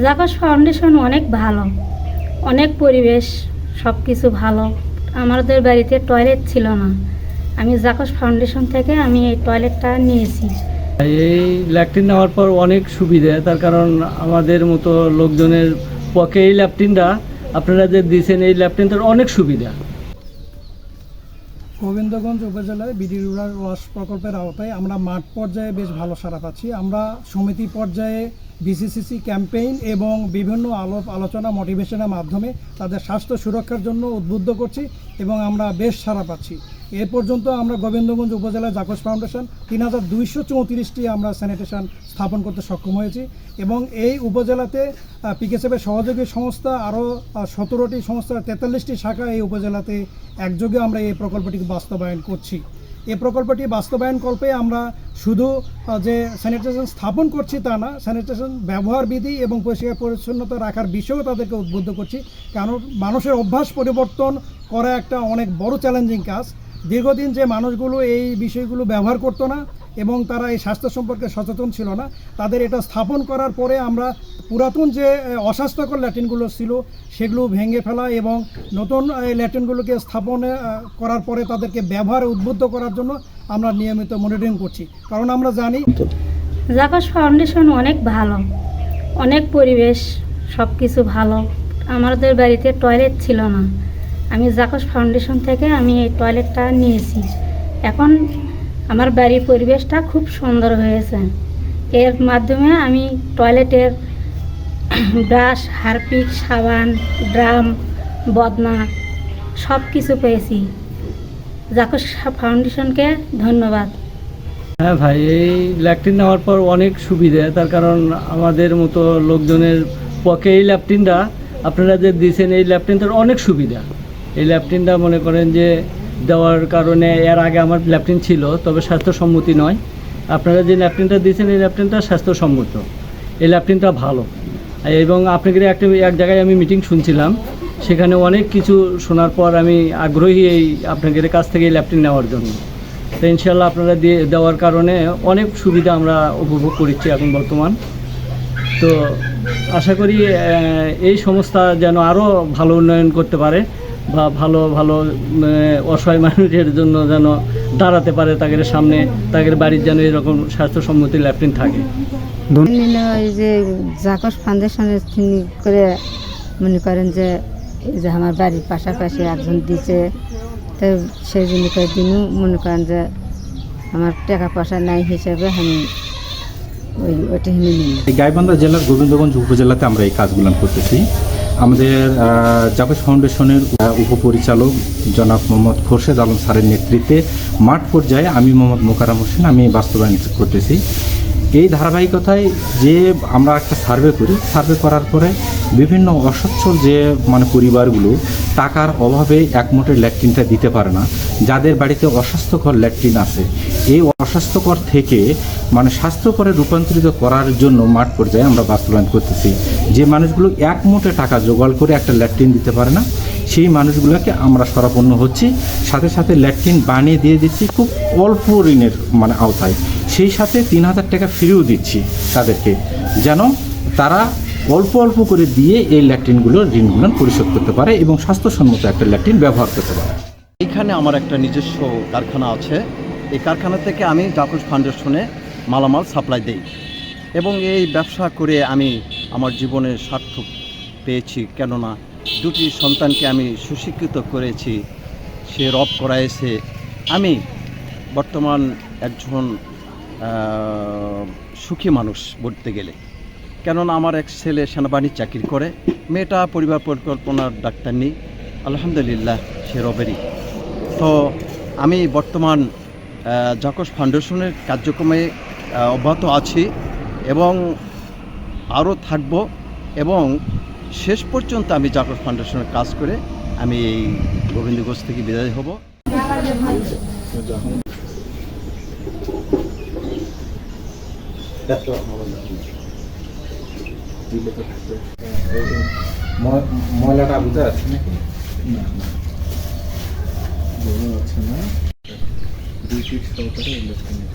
জাকস foundation অনেক ভালো, অনেক পরিবেশ, সব কিছু ভালো। আমাদের বাড়িতে টয়লেট ছিল না, আমি জাকস ফাউন্ডেশন থেকে আমি এই টয়লেটটা নিয়েছি। এই ল্যাট্রিন নেওয়ার পর অনেক সুবিধা, তার কারণ আমাদের মতো লোকজনের পক্ষে এই ল্যাট্রিনটা আপনারা যে দিয়েছেন, এই ল্যাট্রিনটার অনেক সুবিধা। গোবিন্দগঞ্জ উপজেলায় বিডি রুরাল ওয়াশ প্রকল্পের আওতায় আমরা মাঠ পর্যায়ে বেশ ভালো সাড়া পাচ্ছি। আমরা সমিতি পর্যায়ে বিসিসিসি ক্যাম্পেইন এবং বিভিন্ন আলোচনা মোটিভেশনের মাধ্যমে তাদের স্বাস্থ্য সুরক্ষার জন্য উদ্বুদ্ধ করছি এবং আমরা বেশ সাড়া পাচ্ছি। এ পর্যন্ত আমরা গোবিন্দগঞ্জ উপজেলায় জাকস ফাউন্ডেশন 3234টি আমরা স্যানিটেশন স্থাপন করতে সক্ষম হয়েছি এবং এই উপজেলাতে পিকেসএফের সহযোগী সংস্থা আরও 17টি সংস্থার 43টি শাখা এই উপজেলাতে একযোগে আমরা এই প্রকল্পটি বাস্তবায়ন করছি। এই প্রকল্পটি বাস্তবায়নকল্পে আমরা শুধু যে স্যানিটেশন স্থাপন করছি তা না, স্যানিটেশন ব্যবহার বিধি এবং পরিষ্কার পরিচ্ছন্নতা রাখার বিষয়েও তাদেরকে উদ্বুদ্ধ করছি। কারণ মানুষের অভ্যাস পরিবর্তন করা একটা অনেক বড় চ্যালেঞ্জিং কাজ। দীর্ঘদিন যে মানুষগুলো এই বিষয়গুলো ব্যবহার করতো না এবং তারা এই স্বাস্থ্য সম্পর্কে সচেতন ছিল না, তাদের এটা স্থাপন করার পরে আমরা পুরাতন যে অস্বাস্থ্যকর ল্যাট্রিনগুলো ছিল সেগুলো ভেঙে ফেলা এবং নতুন এই ল্যাট্রিনগুলোকে স্থাপনে করার পরে তাদেরকে ব্যবহারে উদ্বুদ্ধ করার জন্য আমরা নিয়মিত মনিটরিং করছি। কারণ আমরা জানি জাকস ফাউন্ডেশন অনেক ভালো, অনেক পরিবেশ, সব কিছু ভালো। আমাদের বাড়িতে টয়লেট ছিল না, আমি জাকস ফাউন্ডেশন থেকে আমি এই টয়লেটটা নিয়েছি। এখন আমার বাড়ির পরিবেশটা খুব সুন্দর হয়েছে। এর মাধ্যমে আমি টয়লেটের ব্রাশ, হারপিক, সাবান, ড্রাম, বদনা সব কিছু পেয়েছি। জাকস ফাউন্ডেশনকে ধন্যবাদ। হ্যাঁ ভাই, এই ল্যাট্রিন নেওয়ার পর অনেক সুবিধা, তার কারণ আমাদের মতো লোকজনের পক্ষে এই ল্যাট্রিনটা আপনারা যে দিয়েছেন, এই ল্যাট্রিনটার অনেক সুবিধা। এই ল্যাট্রিনটা মনে করেন যে দেওয়ার কারণে, এর আগে আমার ল্যাট্রিন ছিল তবে স্বাস্থ্যসম্মতি নয়, আপনারা যে ল্যাট্রিনটা দিয়েছেন এই ল্যাট্রিনটা স্বাস্থ্যসম্মত, এই ল্যাট্রিনটা ভালো। এবং আপনাদের এক জায়গায় আমি মিটিং শুনছিলাম, সেখানে অনেক কিছু শোনার পর আমি আগ্রহী এই আপনাদের কাছ থেকে এই ল্যাট্রিন নেওয়ার জন্য। তো ইনশাল্লাহ আপনারা দেওয়ার কারণে অনেক সুবিধা আমরা উপভোগ করছি এখন বর্তমান। তো আশা করি এই সংস্থা যেন আরও ভালো উন্নয়ন করতে পারে বা ভালো ভালো অসহায় মানুষের জন্য যেন দাঁড়াতে পারে, তাদের সামনে তাদের বাড়ির যেন এরকম স্বাস্থ্যসম্মতি ল্যাট্রিন থাকে। এই যে জাকস ফাউন্ডেশনের করে মনে করেন যে এই যে আমার বাড়ির পাশাপাশি একজন দিচ্ছে, তো সেই জন্য করে দিনও মনে করেন যে আমার টাকা পয়সা নাই হিসেবে আমি ওইটা নিই। গাইবান্ধা জেলার গোবিন্দগঞ্জ উপজেলাতে আমরা এই কাজগুলো করতেছি। আমাদের জাকস ফাউন্ডেশনের উপপরিচালক জনাব মোহাম্মদ খোরশেদ আলম স্যারের নেতৃত্বে মাঠ পর্যায়ে আমি মোহাম্মদ মোকাররম হোসেন আমি বাস্তবায়ন করতেছি। এই ধারাবাহিকতায় যে আমরা একটা সার্ভে করি, সার্ভে করার পরে বিভিন্ন অসচ্ছল যে পরিবারগুলো টাকার অভাবে একমোটের ল্যাট্রিনটা দিতে পারে না, যাদের বাড়িতে অস্বাস্থ্যকর ল্যাট্রিন আছে, এই অস্বাস্থ্যকর থেকে স্বাস্থ্যকরে রূপান্তরিত করার জন্য মাঠ পর্যায়ে আমরা বাস্তবায়ন করতেছি। যে মানুষগুলো একমোটে টাকা জোগাড় করে একটা ল্যাট্রিন দিতে পারে না, সেই মানুষগুলোকে আমরা শরণাপন্ন হচ্ছি, সাথে সাথে ল্যাট্রিন বানিয়ে দিয়ে দিচ্ছি খুব অল্প ঋণের আওতায়। সেই সাথে 3000 টাকা ফ্রিও দিচ্ছি তাদেরকে, যেন তারা অল্প অল্প করে দিয়ে এই ল্যাট্রিনগুলোর ঋণগুলো পরিশোধ করতে পারে এবং স্বাস্থ্যসম্মত একটা ল্যাট্রিন ব্যবহার করতে পারে। এখানে আমার একটা নিজস্ব কারখানা আছে। এই কারখানা থেকে আমি জাকস ফাউন্ডেশনে মালামাল সাপ্লাই দিই এবং এই ব্যবসা করে আমি আমার জীবনে সার্থক পেয়েছি। কেননা দুটি সন্তানকে আমি সুশিক্ষিত করেছি, সে রব করাইছে। আমি বর্তমান একজন সুখী মানুষ বলতে গেলে, কেননা আমার এক ছেলে সেনাবাহিনীর চাকরি করে, মেয়েটা পরিবার পরিকল্পনার ডাক্তার নেই, আলহামদুলিল্লাহ সে রবেরই। তো আমি বর্তমান জাকস ফাউন্ডেশনের কার্যক্রমে অব্যাহত আছি এবং আরও থাকব এবং শেষ পর্যন্ত আমি জাকস ফাউন্ডেশনের কাজ করে আমি এই গোবিন্দগঞ্জ থেকে বিদায় হব। ময়লাটা বুঝতে পারছি নাকি বোঝা যাচ্ছে না। 2 ফিট সহকারে ইলেকট্রনিক